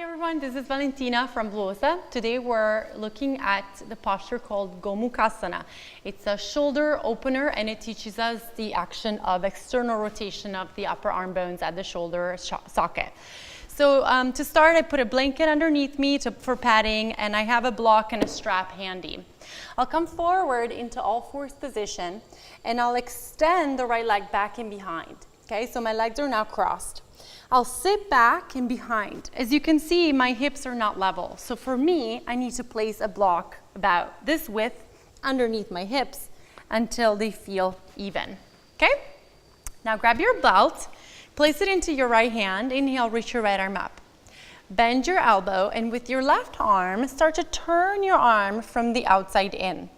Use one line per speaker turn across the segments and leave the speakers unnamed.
everyone, this is Valentina from Blosa. Today we're looking at the posture called Gomukhasana. It's a shoulder opener and it teaches us the action of external rotation of the upper arm bones at the shoulder socket. So to start, I put a blanket underneath me for padding, and I have a block and a strap handy. I'll come forward into all fours position and I'll extend the right leg back and behind. Okay, so my legs are now crossed. I'll sit back and behind. As you can see, my hips are not level. So for me, I need to place a block about this width underneath my hips until they feel even. Okay? Now grab your belt, place it into your right hand. Inhale, reach your right arm up. Bend your elbow, and with your left arm, start to turn your arm from the outside in.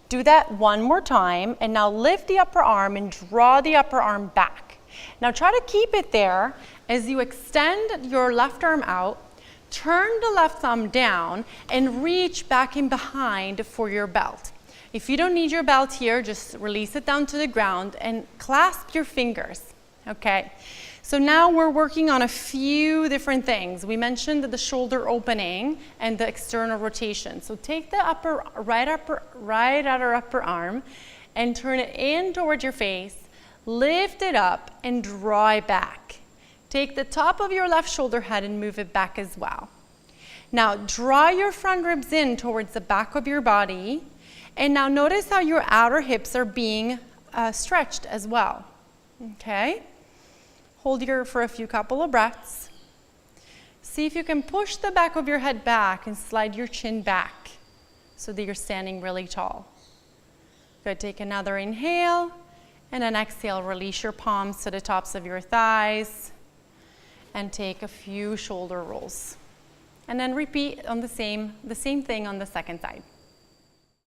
Do that one more time, and now lift the upper arm and draw the upper arm back. Now try to keep it there as you extend your left arm out, turn the left thumb down, and reach back in behind for your belt. If you don't need your belt here, just release it down to the ground and clasp your fingers, okay? So now we're working on a few different things. We mentioned the shoulder opening and the external rotation. So take the right outer upper arm and turn it in toward your face. Lift it up and draw it back. Take the top of your left shoulder head and move it back as well. Now draw your front ribs in towards the back of your body, and now notice how your outer hips are being stretched as well. Okay? Hold here for a couple of breaths. See if you can push the back of your head back and slide your chin back so that you're standing really tall. Good, take another inhale. And then exhale, release your palms to the tops of your thighs and take a few shoulder rolls. And then repeat on the same thing on the second side.